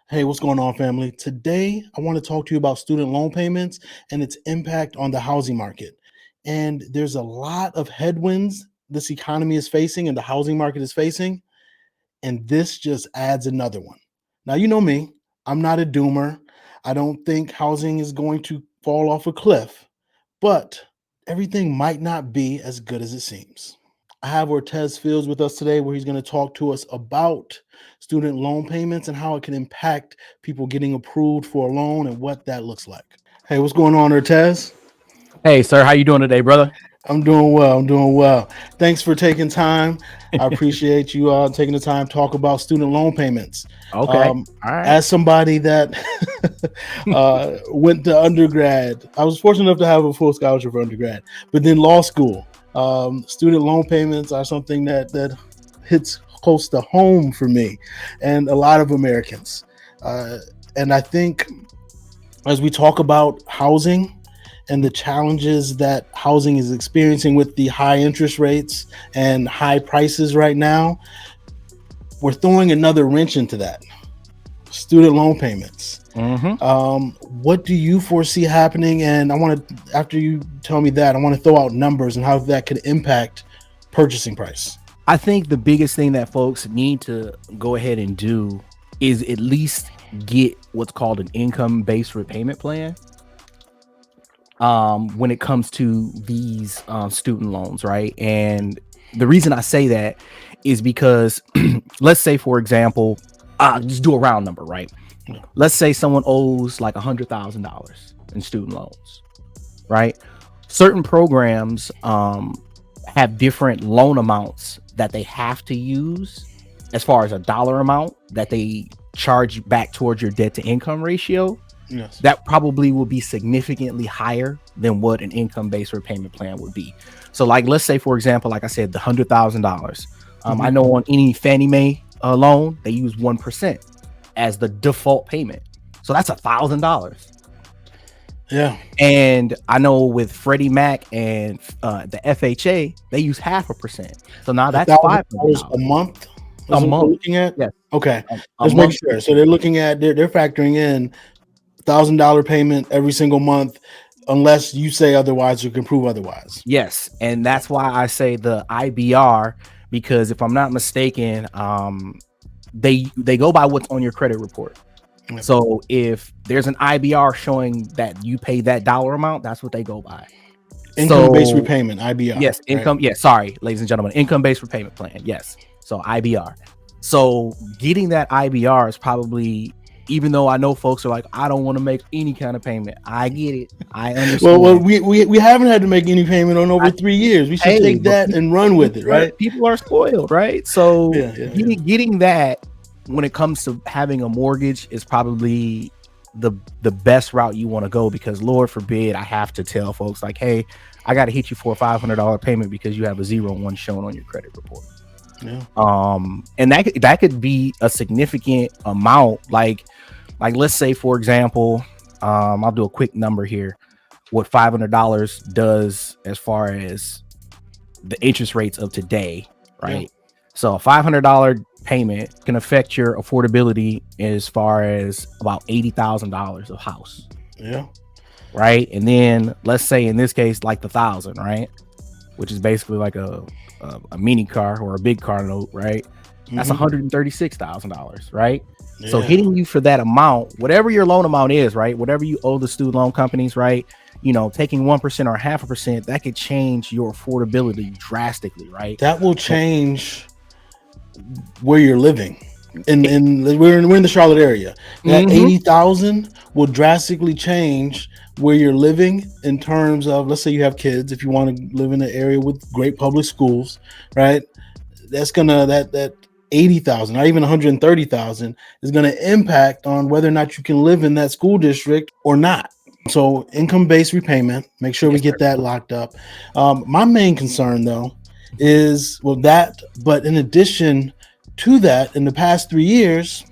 Hey, what's going on, family? Today, I want to talk to you about student loan payments and its impact on the housing market. And there's a lot of headwinds this economy is facing and the housing market is facing. And this just adds another one. Now, you know me, I'm not a doomer. I don't think housing is going to fall off a cliff, but everything might not be as good as it seems. I have Ortez Fields with us today, where he's going to talk to us about student loan payments and how it can impact people getting approved for a loan and what that looks like. Hey, what's going on, Ortez? Hey, sir, how you doing today, brother? I'm doing well. I'm doing well. Thanks for taking time. I appreciate you taking the time to talk about student loan payments. Okay. Um, All right. as somebody that went to undergrad, I was fortunate enough to have a full scholarship for undergrad, but then law school. Student loan payments are something that hits close to home for me and a lot of Americans. Uh, and I think as we talk about housing and the challenges that housing is experiencing with the high interest rates and high prices right now, we're throwing another wrench into that. Student loan payments. Mm-hmm. What do you foresee happening? And I want to, after you tell me that, I want to throw out numbers and how that could impact purchasing price. I think the biggest thing that folks need to go ahead and do is at least get what's called an income-based repayment plan. When it comes to these student loans, right? And the reason I say that is because, let's say, for example, just do a round number, right? Let's say someone owes like $100,000 in student loans, right? Certain programs have different loan amounts that they have to use as far as a dollar amount that they charge back towards your debt to income ratio. Yes. That probably will be significantly higher than what an income-based repayment plan would be. So, like, let's say, for example, like I said, the $100,000. I know on any Fannie Mae loan, they use 1% as the default payment. So that's $1,000. Yeah. And I know with Freddie Mac and the FHA, they use 0.5%. So now that's $1,000 a $500 month. a month. Looking at. Yes, Okay. a Let's make month. sure. So they're looking at they're factoring in $1,000 payment every single month, unless you say otherwise or can prove otherwise. Yes, and that's why I say the IBR, because if I'm not mistaken, they go by what's on your credit report. Yep. So if there's an IBR showing that you pay that dollar amount, that's what they go by. Income-based repayment, IBR. Yes, income. Right? Yes, sorry, ladies and gentlemen, income-based repayment plan. Yes, so IBR. So getting that IBR is probably, even though I know folks are like, I don't want to make any kind of payment. I get it. I understand. Well, we haven't had to make any payment on over 3 years. We should take that and run with it, right? People are spoiled, right? So getting that when it comes to having a mortgage is probably the best route you want to go, because Lord forbid I have to tell folks like, hey, I got to hit you for a $500 payment because you have a 0-1 shown on your credit report. Yeah. And that could be a significant amount. Like let's say, for example, I'll do a quick number here. What $500 does as far as the interest rates of today, right? Yeah. So a $500 payment can affect your affordability as far as about $80,000 of house. Yeah. Right. And then let's say in this case, like the 1,000, right? Which is basically like a mini car or a big car note, right? That's $136,000, right? Yeah. So hitting you for that amount, whatever your loan amount is, right? Whatever you owe the student loan companies, right? You know, taking 1% or 0.5%, that could change your affordability drastically, right? That will change where you're living. And we're in the Charlotte area. That 80,000 will drastically change where you're living in terms of, let's say you have kids, if you want to live in an area with great public schools, right? That's gonna that 80,000, not even 130,000, is going to impact on whether or not you can live in that school district or not. So income-based repayment, make sure we get that locked up. My main concern though is but in addition to that, in the past 3 years,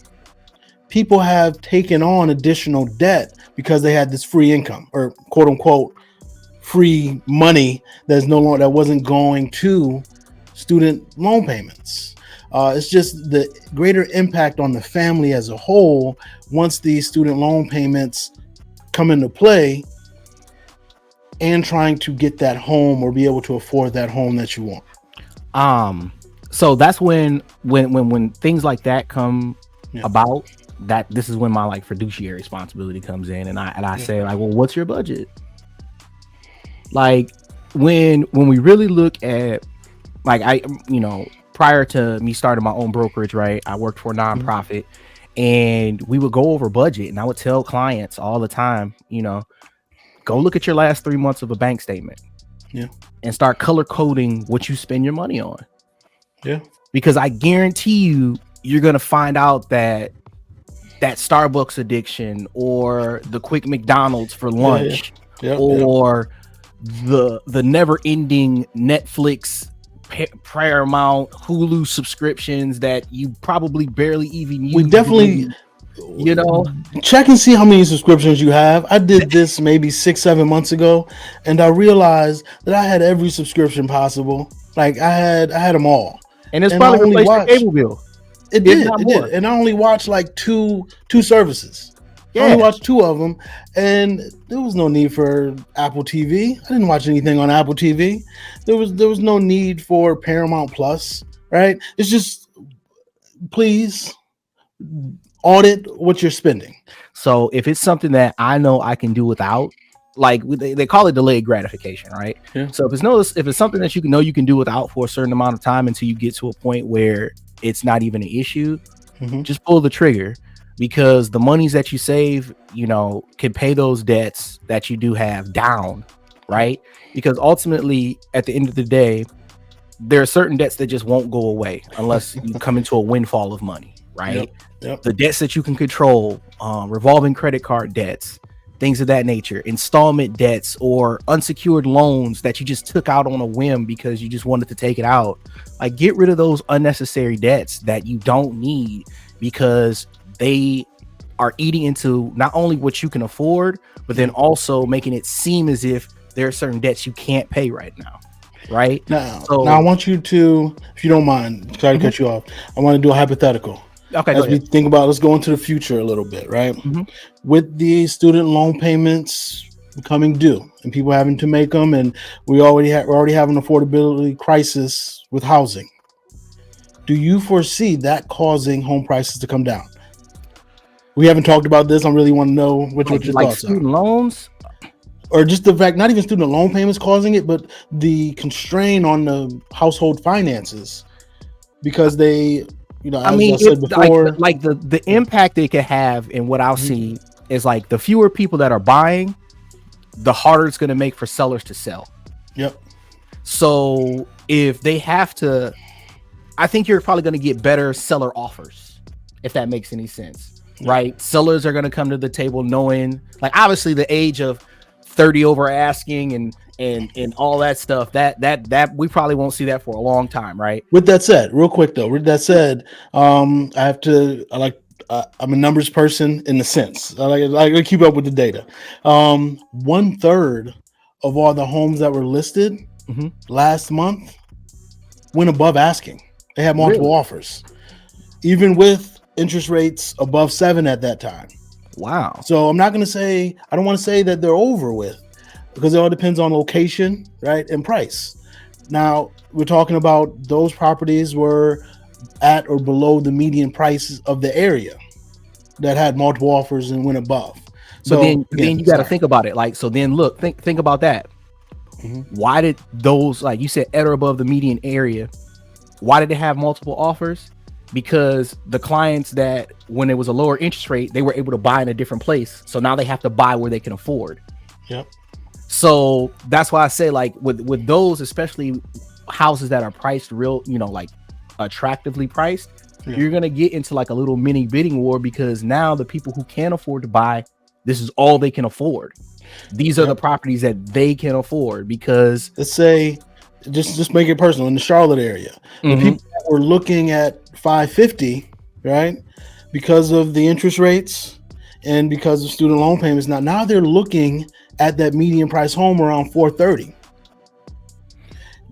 people have taken on additional debt because they had this free income, or quote unquote free money that wasn't going to student loan payments. It's just the greater impact on the family as a whole once these student loan payments come into play, and trying to get that home or be able to afford that home that you want. So that's when things like that come Yeah. about, that this is when my like fiduciary responsibility comes in, and I say like, well, what's your budget? Like when we really look at, like, I, prior to me starting my own brokerage, right, I worked for a nonprofit, and we would go over budget, and I would tell clients all the time, go look at your last 3 months of a bank statement, and start color coding what you spend your money on. Because I guarantee you're gonna find out that Starbucks addiction, or the quick McDonald's for lunch, or the never ending Netflix, Paramount, Hulu subscriptions that you probably barely even use. We definitely, check and see how many subscriptions you have. I did this maybe 6-7 months ago, and I realized that I had every subscription possible. Like I had them all, and it's probably replaced your cable bill. It did, and I only watched like two services. I only watched 2 of them, and there was no need for Apple TV. I didn't watch anything on Apple TV. There was no need for Paramount Plus, right? It's just, please audit what you're spending. So if it's something that I know I can do without, like they call it delayed gratification, right? So if it's something that you can do without for a certain amount of time until you get to a point where it's not even an issue, just pull the trigger. Because the monies that you save, can pay those debts that you do have down, right? Because ultimately, at the end of the day, there are certain debts that just won't go away unless you come into a windfall of money, right? The debts that you can control, revolving credit card debts, things of that nature, installment debts, or unsecured loans that you just took out on a whim because you just wanted to take it out. Like, get rid of those unnecessary debts that you don't need, because they are eating into not only what you can afford, but then also making it seem as if there are certain debts you can't pay right now. Right now, I want you to, if you don't mind, sorry to cut you off, I want to do a hypothetical. Okay. As we think about, let's go into the future a little bit, right? With the student loan payments becoming due and people having to make them, and we already have an affordability crisis with housing. Do you foresee that causing home prices to come down? We haven't talked about this. I really want to know what your thoughts are. Student loans, or just the fact, not even student loan payments causing it, but the constraint on the household finances, because they, I said before, like the impact they could have, and what I'll see is like the fewer people that are buying, the harder it's going to make for sellers to sell. So if they have to, I think you're probably going to get better seller offers, if that makes any sense. Right, sellers are going to come to the table knowing, like, obviously the age of 30 over asking and all that stuff, that we probably won't see that for a long time, right? With that said, real quick though, I'm a numbers person in a sense. I like to keep up with the data. 1/3 of all the homes that were listed last month went above asking. They had multiple offers, even with interest rates above 7 at that time. Wow. So I don't want to say that they're over with, because it all depends on location, right, and price. Now, we're talking about those properties were at or below the median prices of the area that had multiple offers and went above. So then you got to think about it. Like, so then look, think about that. Why did those, like you said, at or above the median area, why did they have multiple offers? Because the clients that, when it was a lower interest rate, they were able to buy in a different place. So now they have to buy where they can afford. So that's why I say, like, with those, especially houses that are priced real, like attractively priced, you're going to get into like a little mini bidding war, because now the people who can't afford to buy, this is all they can afford. These are the properties that they can afford, because let's say, just make it personal, in the Charlotte area, the people that were looking at 550, right, because of the interest rates and because of student loan payments, now they're looking at that median price home around 430.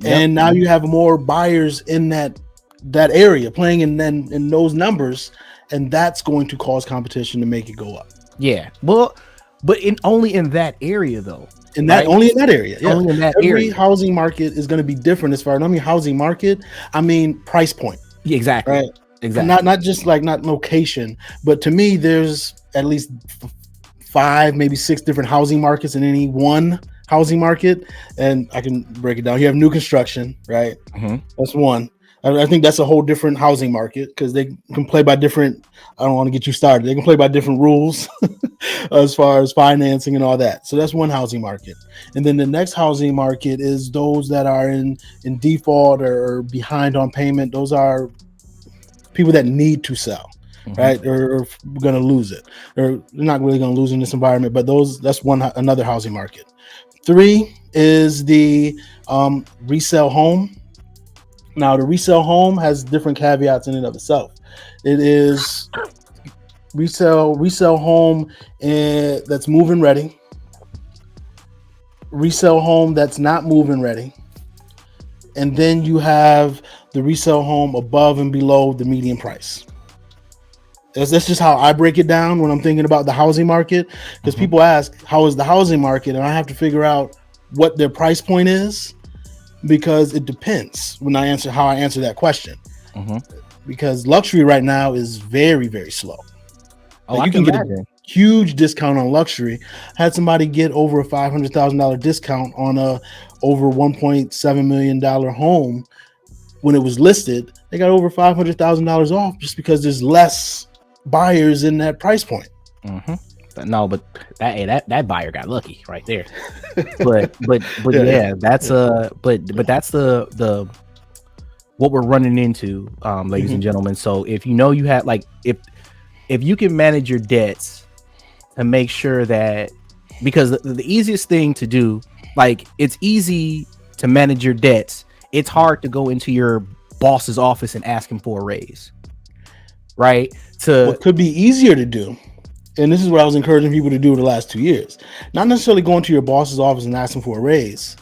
And now you have more buyers in that that area, playing in those numbers, and that's going to cause competition to make it go up. Yeah. Well, but only in that area though, In that right? only in that area, yeah. Only in that Every area. housing market is going to be different as far as I mean housing market. I mean price point, Yeah, exactly. right? Exactly. Not just like not location, but to me, there's at least five, maybe six different housing markets in any one housing market, and I can break it down. You have new construction, right? Mm-hmm. That's one. I think that's a whole different housing market because they can play by different. I don't want to get you started. They can play by different rules as far as financing and all that. So that's one housing market, and then the next housing market is those that are in default or behind on payment. Those are people that need to sell, Mm-hmm. right? Or going to lose it. Or they're not really going to lose in this environment. But that's another housing market. Three is the resale home. Now, the resale home has different caveats in and of itself. It is resale home that's move-in ready, resale home that's not move-in ready, and then you have the resale home above and below the median price. That's just how I break it down when I'm thinking about the housing market. Because Mm-hmm. people ask, how is the housing market? And I have to figure out what their price point is because it depends when I answer how I answer that question. Mm-hmm. Because luxury right now is very, very slow. Oh, Like I you can can get a imagine. huge discount on luxury. I had somebody get over a $500,000 discount on a over $1.7 million home when it was listed. They got over $500,000 off just because there's less buyers in that price point. Mm-hmm. But no, but that buyer got lucky right there. But Yeah, yeah, that's yeah. but that's the what we're running into, ladies Mm-hmm. and gentlemen. So if you know you have like if you can manage your debts to make sure that, because the easiest thing to do, like it's easy to manage your debts. It's hard to go into your boss's office and ask him for a raise, right? To What could be easier to do, and this is what I was encouraging people to do the last 2 years, not necessarily going to your boss's office and asking for a raise,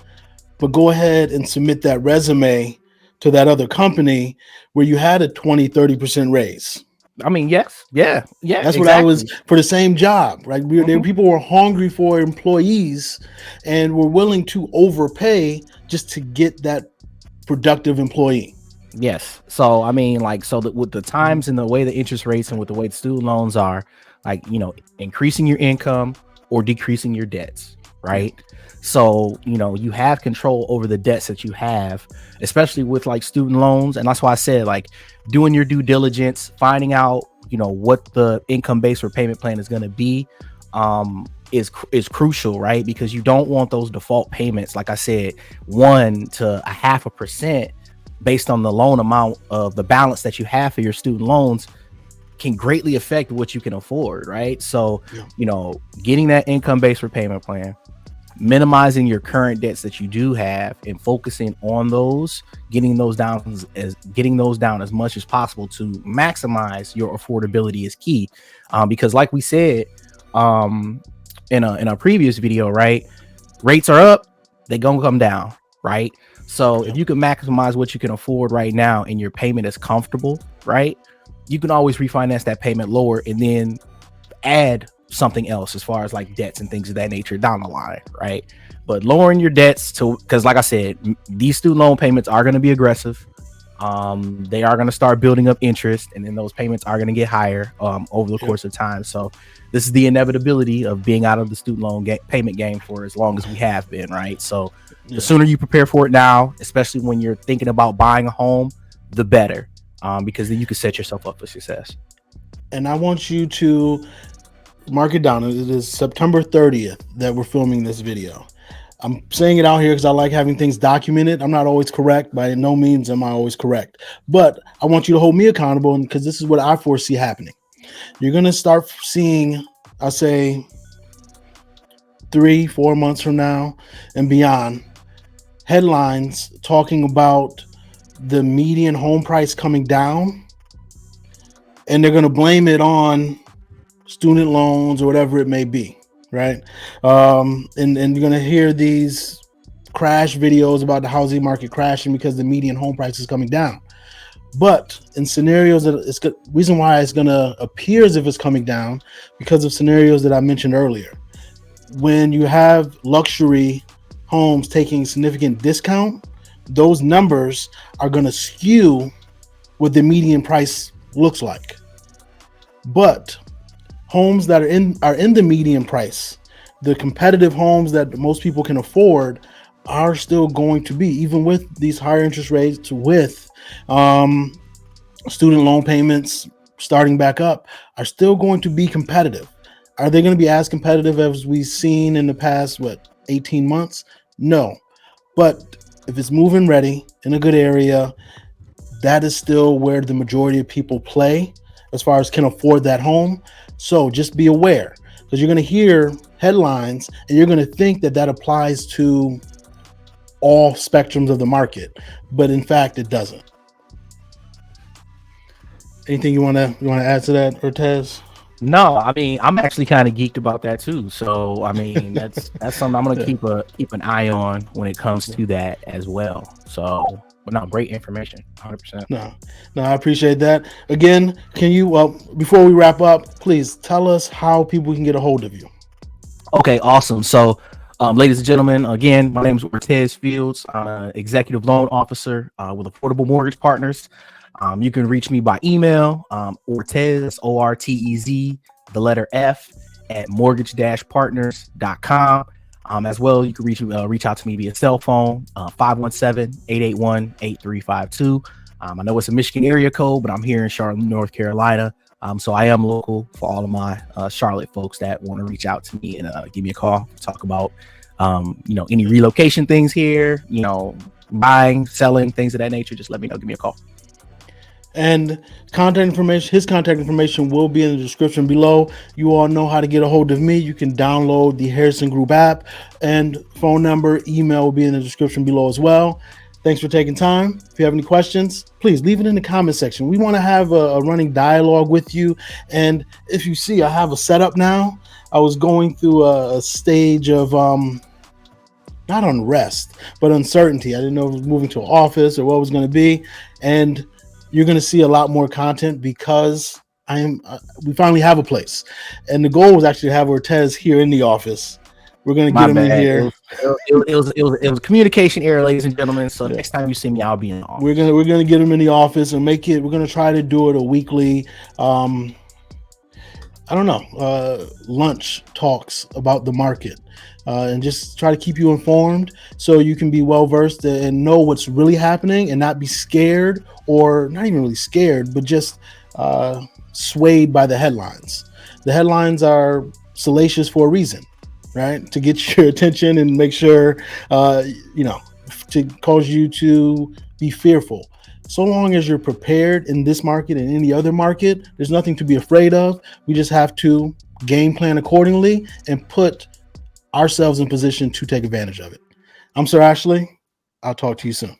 but go ahead and submit that resume to that other company where you had a 20-30% raise. I mean, yes, yeah, That's what I was exactly. for the same job, right? Hmm. People were hungry for employees and were willing to overpay just to get that productive employee. Yes. So I mean, like, so that with the times and the way the interest rates and with the way the student loans are, like, increasing your income or decreasing your debts, Yeah. right? So, you have control over the debts that you have, especially with like student loans. And that's why I said, like, doing your due diligence, finding out, what the income based repayment plan is going to be, is crucial, right? Because you don't want those default payments, like I said, 1 to 0.5% based on the loan amount of the balance that you have for your student loans can greatly affect what you can afford, right? So, Yeah. Getting that income-based repayment plan, minimizing your current debts that you do have and focusing on those, getting those down as much as possible to maximize your affordability is key. Because like we said, in a previous video, right? Rates are up, they gonna come down, right? So Yeah. if you can maximize what you can afford right now and your payment is comfortable, right? You can always refinance that payment lower and then add something else as far as like debts and things of that nature down the line, right? But lowering your debts to, because like I said, these student loan payments are going to be aggressive. They are going to start building up interest, and then those payments are going to get higher over the Yeah. course of time. So this is the inevitability of being out of the student loan payment game for as long as we have been, right? So the Yeah. sooner you prepare for it now, especially when you're thinking about buying a home, the better, because then you can set yourself up for success. And I want you to mark it down. It is September 30th that we're filming this video. I'm saying it out here because I like having things documented. I'm not always correct. By no means am I always correct. But I want you to hold me accountable because this is what I foresee happening. You're going to start seeing, I'll say, 3-4 months from now and beyond, headlines talking about the median home price coming down. And they're going to blame it on student loans or whatever it may be, right? And you're gonna hear these crash videos about the housing market crashing because the median home price is coming down. But in scenarios that it's good, reason why it's gonna appear as if it's coming down because of scenarios that I mentioned earlier. When you have luxury homes taking significant discount, those numbers are gonna skew what the median price looks like. But homes that are in the median price, the competitive homes that most people can afford, are still going to be, even with these higher interest rates, with um, student loan payments starting back up, are still going to be competitive. Are they going to be as competitive as we've seen in the past, 18 months? No. But if it's move-in ready in a good area, that is still where the majority of people play as far as can afford that home. So just be aware, because you're going to hear headlines and you're going to think that that applies to all spectrums of the market, but in fact it doesn't. Anything you want to add to that, Ortez? No, I mean, I'm actually kind of geeked about that too. So, I mean, that's something I'm gonna Yeah. keep an eye on when it comes to that as well. So, but no, great information, 100%. No, no, I appreciate that. Again, can you, well, before we wrap up, please tell us how people can get a hold of you. Okay, awesome. So, ladies and gentlemen, again, my name is Ortez Fields. I'm an executive loan officer with Affordable Mortgage Partners. You can reach me by email, Ortez, Ortez, the letter F, at mortgage-partners.com. As well, you can reach out to me via cell phone, 517-881-8352. I know it's a Michigan area code, but I'm here in Charlotte, North Carolina. So I am local for all of my Charlotte folks that want to reach out to me and give me a call, talk about, any relocation things here, buying, selling, things of that nature. Just let me know. Give me a call. And his contact information will be in the description below. You all know how to get a hold of me. You can download the Harrison Group app, and phone number, email will be in the description below as well. Thanks for taking time. If you have any questions, please leave it in the comment section. We want to have a running dialogue with you. And if you see, I have a setup now. I was going through a stage of not unrest, but uncertainty. I didn't know if it was moving to an office or what it was going to be. And you're going to see a lot more content because we finally have a place. And the goal was actually to have Ortez here in the office. We're going to My get him in bad. here. It was communication error, ladies and gentlemen. So Yeah. next time you see me, I'll be in the office. We're gonna get him in the office and make it. We're gonna try to do it a weekly. I don't know, lunch talks about the market, and just try to keep you informed so you can be well versed and know what's really happening and not be scared, or not even really scared, but just swayed by the headlines. The headlines are salacious for a reason, right? To get your attention and make sure, you know, to cause you to be fearful. So long as you're prepared in this market and any other market, there's nothing to be afraid of. We just have to game plan accordingly and put ourselves in position to take advantage of it. I'm Sir Ashley. I'll talk to you soon.